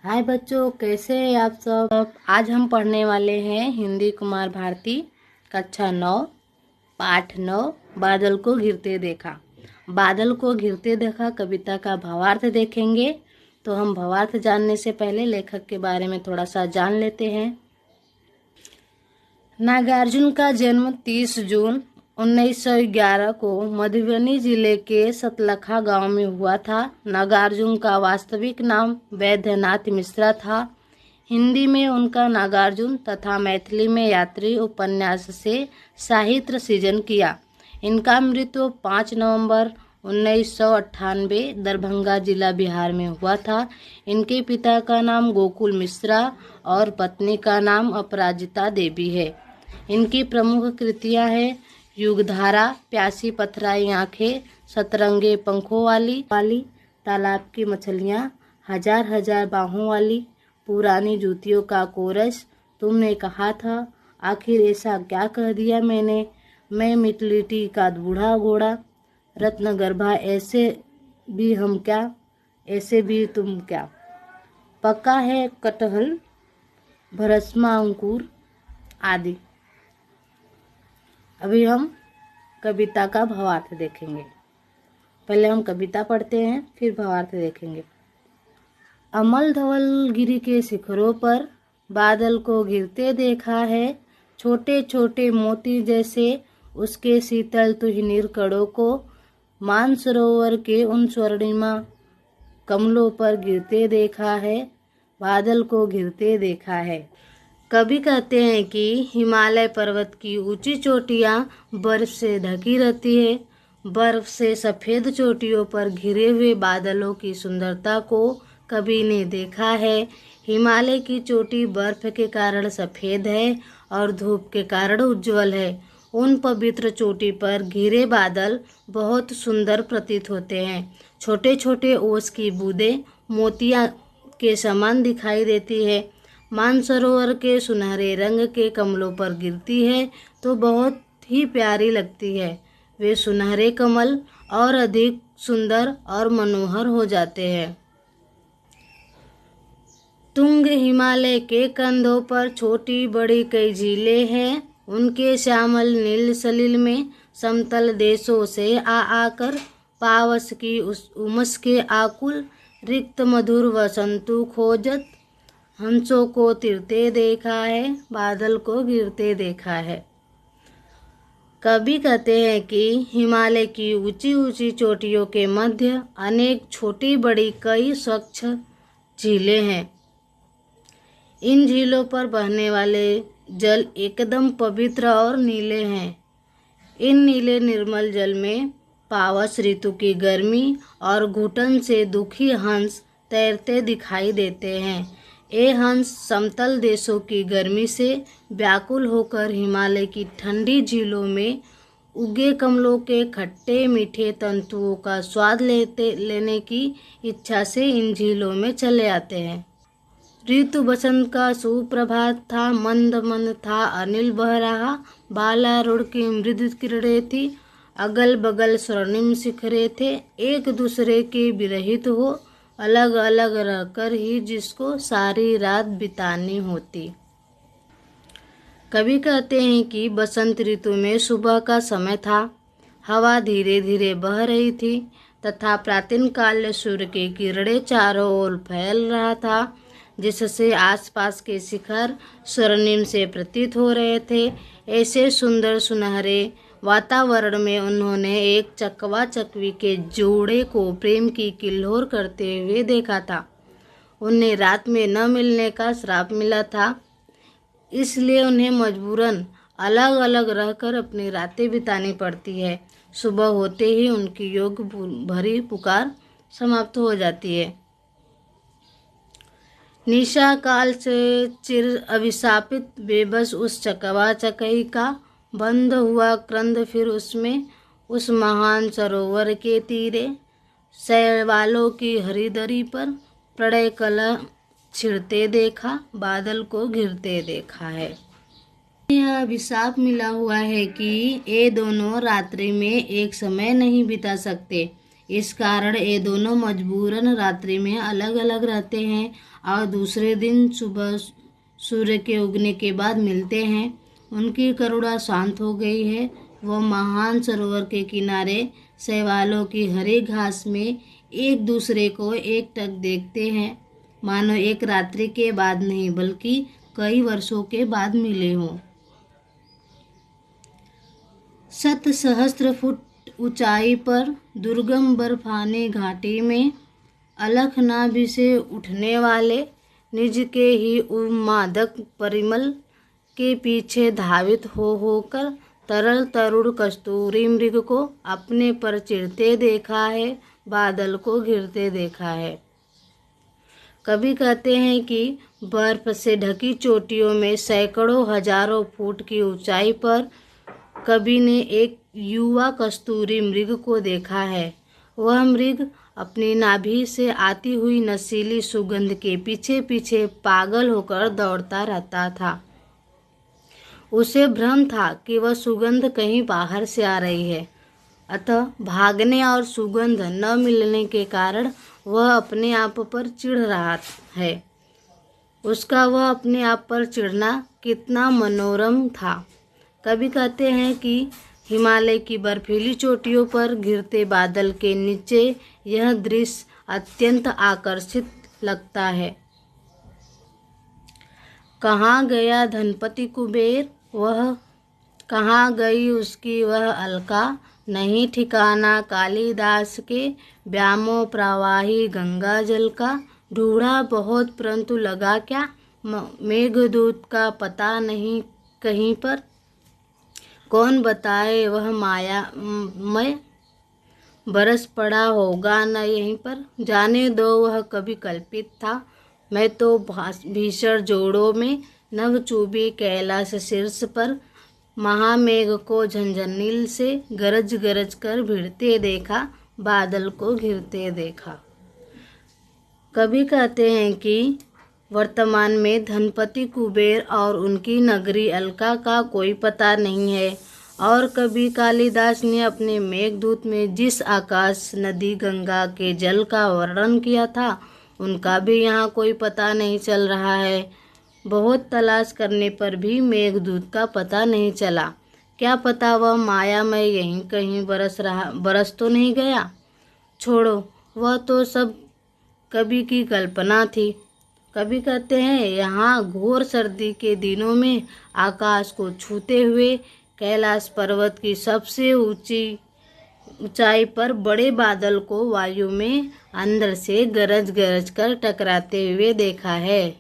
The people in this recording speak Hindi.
हाय बच्चों, कैसे हैं आप सब। आज हम पढ़ने वाले हैं हिंदी कुमार भारती कक्षा 9 पाठ 9 बादल को घिरते देखा। बादल को घिरते देखा कविता का भावार्थ देखेंगे। तो हम भावार्थ जानने से पहले लेखक के बारे में थोड़ा सा जान लेते हैं। नागार्जुन का जन्म 30 जून 1911 को मधुबनी जिले के सतलखा गांव में हुआ था। नागार्जुन का वास्तविक नाम वैद्यनाथ मिश्रा था। हिंदी में उनका नागार्जुन तथा मैथिली में यात्री उपन्यास से साहित्य सृजन किया। इनका मृत्यु 5 नवंबर 1998 दरभंगा जिला बिहार में हुआ था। इनके पिता का नाम गोकुल मिश्रा और पत्नी का नाम अपराजिता देवी है। इनकी प्रमुख कृतियां हैं युगधारा, प्यासी पथराई आंखें, सतरंगे पंखों वाली, तालाब की मछलियां, हजार हजार बाहों वाली, पुरानी जूतियों का कोरस, तुमने कहा था, आखिर ऐसा क्या कह दिया मैंने, मैं मिटलिटी का बूढ़ा घोड़ा, रत्न गर्भा, ऐसे भी हम क्या, ऐसे भी तुम क्या, पका है कटहल, भरसमा अंकुर आदि। अभी हम कविता का भावार्थ देखेंगे। पहले हम कविता पढ़ते हैं, फिर भावार्थ देखेंगे। अमल धवल गिरी के शिखरों पर बादल को गिरते देखा है, छोटे छोटे मोती जैसे उसके शीतल तुहिनीर कड़ों को मानसरोवर के उन स्वर्णिमा कमलों पर गिरते देखा है, बादल को गिरते देखा है। कवि कहते हैं कि हिमालय पर्वत की ऊंची चोटियां बर्फ से ढकी रहती है। बर्फ से सफ़ेद चोटियों पर घिरे हुए बादलों की सुंदरता को कवि ने देखा है। हिमालय की चोटी बर्फ के कारण सफ़ेद है और धूप के कारण उज्जवल है। उन पवित्र चोटी पर घिरे बादल बहुत सुंदर प्रतीत होते हैं। छोटे छोटे ओस की बूंदें मोतिया के समान दिखाई देती है। मानसरोवर के सुनहरे रंग के कमलों पर गिरती है तो बहुत ही प्यारी लगती है। वे सुनहरे कमल और अधिक सुंदर और मनोहर हो जाते हैं। तुंग हिमालय के कंधों पर छोटी बड़ी कई झीलें हैं। उनके श्यामल नील सलिल में समतल देशों से आकर पावस की उमस के आकुल रिक्त मधुर वसंतु खोजत हंसों को तिरते देखा है, बादल को गिरते देखा है। कवि कहते हैं कि हिमालय की ऊंची ऊंची चोटियों के मध्य अनेक छोटी बड़ी कई स्वच्छ झीलें हैं। इन झीलों पर बहने वाले जल एकदम पवित्र और नीले हैं। इन नीले निर्मल जल में पावस ऋतु की गर्मी और घुटन से दुखी हंस तैरते दिखाई देते हैं। ये हंस समतल देशों की गर्मी से व्याकुल होकर हिमालय की ठंडी झीलों में उगे कमलों के खट्टे मीठे तंतुओं का स्वाद लेने की इच्छा से इन झीलों में चले आते हैं। ऋतु बसंत का सुप्रभात था, मंद मंद था अनिल बह रहा, बालारूढ़ की मृदु किरणें थी, अगल बगल स्वर्णिम शिखरे थे, एक दूसरे के विरहित हो अलग अलग रहकर ही जिसको सारी रात बितानी होती। कवि कहते हैं कि बसंत ऋतु में सुबह का समय था। हवा धीरे धीरे बह रही थी तथा प्राचीन काल सूर्य की किरणें चारों ओर फैल रहा था, जिससे आसपास के शिखर स्वर्णिम से प्रतीत हो रहे थे। ऐसे सुंदर सुनहरे वातावरण में उन्होंने एक चकवा चकवी के जोड़े को प्रेम की किल्लोर करते हुए देखा था। उन्हें रात में न मिलने का श्राप मिला था, इसलिए उन्हें मजबूरन अलग अलग रहकर अपनी रातें बितानी पड़ती है। सुबह होते ही उनकी योग भरी पुकार समाप्त हो जाती है। निशा काल से चिर अभिशापित बेबस उस चकवा चकई का बंद हुआ क्रंद फिर उसमें उस महान सरोवर के तीरे शैवालों की हरिदरी पर प्रलय कला छिड़ते देखा, बादल को घिरते देखा है। यह अभिशाप मिला हुआ है कि ये दोनों रात्रि में एक समय नहीं बिता सकते। इस कारण ये दोनों मजबूरन रात्रि में अलग अलग रहते हैं और दूसरे दिन सुबह सूर्य के उगने के बाद मिलते हैं। उनकी करुणा शांत हो गई है। वह महान सरोवर के किनारे शैवालों की हरी घास में एक दूसरे को एकटक देखते हैं, मानो एक रात्रि के बाद नहीं बल्कि कई वर्षों के बाद मिले हों। 7 सहस्त्र फुट ऊंचाई पर दुर्गम बर्फानी घाटी में अलखनाभि से उठने वाले निज के ही उन्मादक परिमल के पीछे धावित होकर तरल तरुण कस्तूरी मृग को अपने पर चिढ़ते देखा है, बादल को घिरते देखा है। कभी कहते हैं कि बर्फ से ढकी चोटियों में सैकड़ों हजारों फुट की ऊंचाई पर कवि ने एक युवा कस्तूरी मृग को देखा है। वह मृग अपनी नाभि से आती हुई नशीली सुगंध के पीछे पीछे पागल होकर दौड़ता रहता था। उसे भ्रम था कि वह सुगंध कहीं बाहर से आ रही है, अतः भागने और सुगंध न मिलने के कारण वह अपने आप पर चिढ़ रहा है। उसका वह अपने आप पर चिढ़ना कितना मनोरम था। कभी कहते हैं कि हिमालय की बर्फीली चोटियों पर घिरते बादल के नीचे यह दृश्य अत्यंत आकर्षित लगता है। कहाँ गया धनपति कुबेर, वह कहाँ गई उसकी वह अलका, नहीं ठिकाना कालिदास के व्यामो प्रवाही गंगा जल का। ढूंढा बहुत परंतु लगा क्या, मेघदूत का पता नहीं कहीं पर। कौन बताए वह माया मैं, बरस पड़ा होगा न यहीं पर। जाने दो वह कभी कल्पित था, मैं तो भीषण जोड़ों में नवचूबी कैलाश शीर्ष पर महामेघ को झंझनील से गरज गरज कर भिड़ते देखा, बादल को घिरते देखा। कभी कहते हैं कि वर्तमान में धनपति कुबेर और उनकी नगरी अलका का कोई पता नहीं है। और कभी कालिदास ने अपने मेघदूत में जिस आकाश नदी गंगा के जल का वर्णन किया था, उनका भी यहाँ कोई पता नहीं चल रहा है। बहुत तलाश करने पर भी मेघदूत का पता नहीं चला। क्या पता वह मायामय यहीं कहीं बरस तो नहीं गया। छोड़ो, वह तो सब कवि की कल्पना थी। कभी कहते हैं यहाँ घोर सर्दी के दिनों में आकाश को छूते हुए कैलाश पर्वत की सबसे ऊंचाई पर बड़े बादल को वायु में अंदर से गरज गरज कर टकराते हुए देखा है।